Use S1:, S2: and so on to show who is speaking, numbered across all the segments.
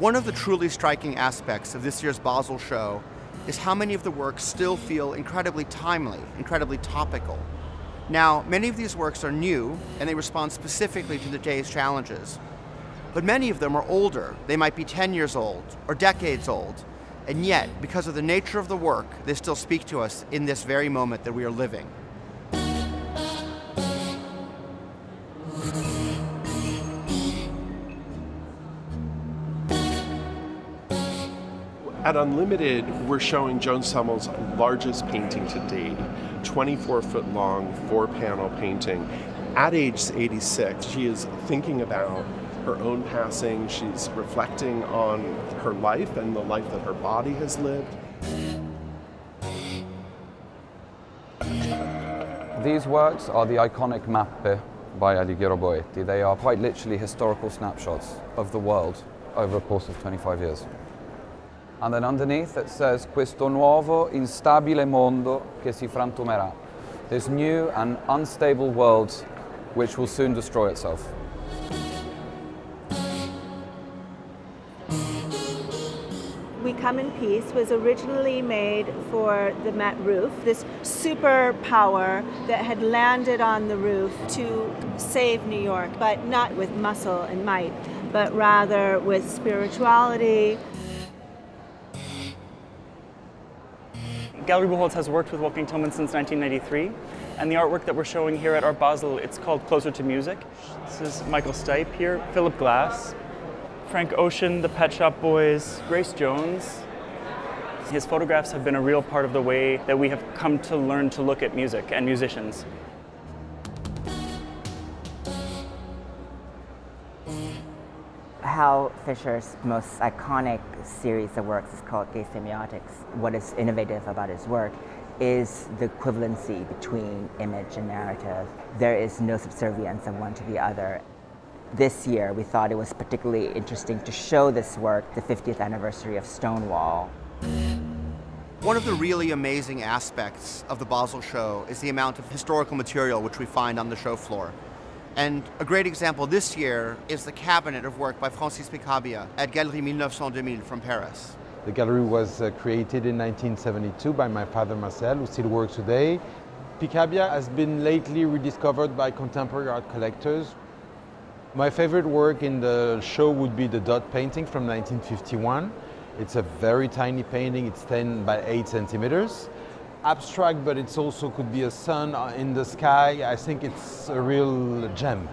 S1: One of the truly striking aspects of this year's Basel show is how many of the works still feel incredibly timely, incredibly topical. Now, many of these works are new and they respond specifically to the day's challenges. But many of them are older. They might be 10 years old or decades old. And yet, because of the nature of the work, they still speak to us in this very moment that we are living.
S2: At Unlimited, we're showing Joan Summel's largest painting to date, 24-foot long, 4-panel painting. At age 86, she is thinking about her own passing. She's reflecting on her life and the life that her body has lived.
S3: These works are the iconic Mappe by Alighiero Boetti. They are quite literally historical snapshots of the world over a course of 25 years. And then underneath it says, questo nuovo instabile mondo che si frantumerà. This new and unstable world which will soon destroy itself.
S4: We Come in Peace was originally made for the Met roof, this superpower that had landed on the roof to save New York, but not with muscle and might, but rather with spirituality.
S5: Gallery Beholds has worked with Wolfgang Tillman since 1993, and the artwork that we're showing here at Art Basel, it's called Closer to Music. This is Michael Stipe here, Philip Glass, Frank Ocean, the Pet Shop Boys, Grace Jones. His photographs have been a real part of the way that we have come to learn to look at music and musicians.
S6: Hal Fisher's most iconic series of works is called Gay Semiotics. What is innovative about his work is the equivalency between image and narrative. There is no subservience of one to the other. This year, we thought it was particularly interesting to show this work, the 50th anniversary of Stonewall.
S1: One of the really amazing aspects of the Basel show is the amount of historical material which we find on the show floor. And a great example this year is the cabinet of work by Francis Picabia at Galerie 1900-2000 from Paris.
S7: The gallery was created in 1972 by my father Marcel, who still works today. Picabia has been lately rediscovered by contemporary art collectors. My favorite work in the show would be the dot painting from 1951. It's a very tiny painting, it's 10 by 8 centimeters. Abstract, but it's also could be a sun in the sky. I think it's a real gem.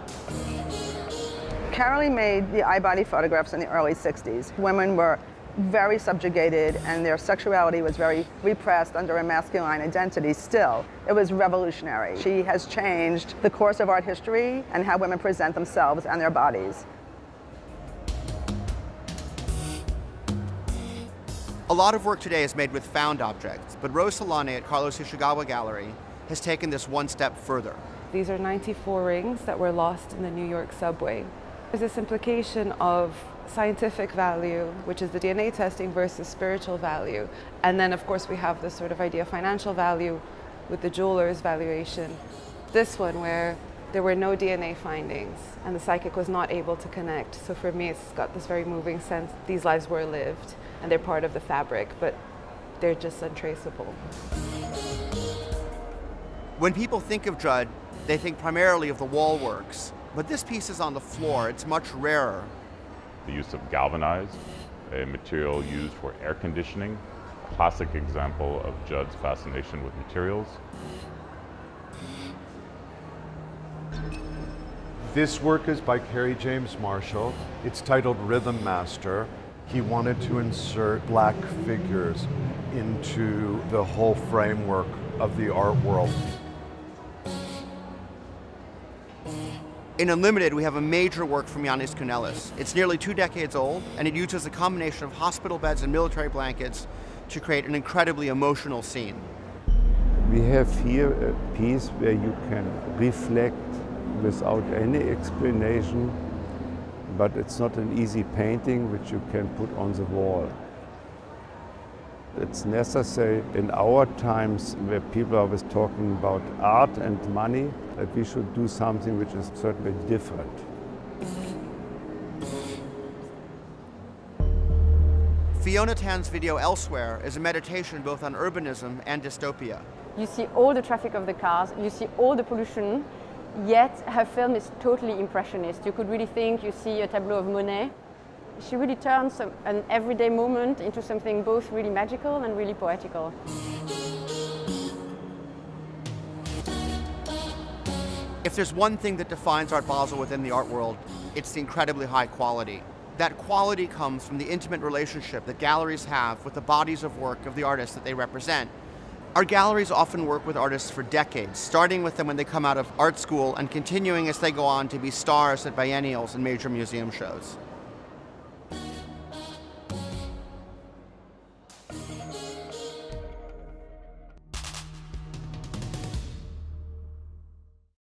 S8: Carolee made the eye-body photographs in the early 60s. Women were very subjugated and their sexuality was very repressed under a masculine identity still. It was revolutionary. She has changed the course of art history and how women present themselves and their bodies.
S1: A lot of work today is made with found objects, but Rose Solane at Carlos Ishikawa Gallery has taken this one step further.
S9: These are 94 rings that were lost in the New York subway. There's this implication of scientific value, which is the DNA testing, versus spiritual value. And then, of course, we have this sort of idea of financial value with the jeweler's valuation. This one, where there were no DNA findings and the psychic was not able to connect. So for me, it's got this very moving sense. These lives were lived and they're part of the fabric, but they're just untraceable.
S1: When people think of Judd, they think primarily of the wall works, but this piece is on the floor. It's much rarer.
S10: The use of galvanized, a material used for air conditioning, a classic example of Judd's fascination with materials.
S11: This work is by Kerry James Marshall. It's titled Rhythm Master. He wanted to insert black figures into the whole framework of the art world.
S1: In Unlimited, we have a major work from Yannis Kounelis. It's nearly 2 decades old, and it uses a combination of hospital beds and military blankets to create an incredibly emotional scene.
S12: We have here a piece where you can reflect without any explanation, but it's not an easy painting which you can put on the wall. It's necessary in our times where people are always talking about art and money that we should do something which is certainly different.
S1: Fiona Tan's video Elsewhere is a meditation both on urbanism and dystopia.
S13: You see all the traffic of the cars, you see all the pollution, yet her film is totally impressionist. You could really think you see a tableau of Monet. She really turns an everyday moment into something both really magical and really poetical.
S1: If there's one thing that defines Art Basel within the art world, it's the incredibly high quality. That quality comes from the intimate relationship that galleries have with the bodies of work of the artists that they represent. Our galleries often work with artists for decades, starting with them when they come out of art school and continuing as they go on to be stars at biennials and major museum shows.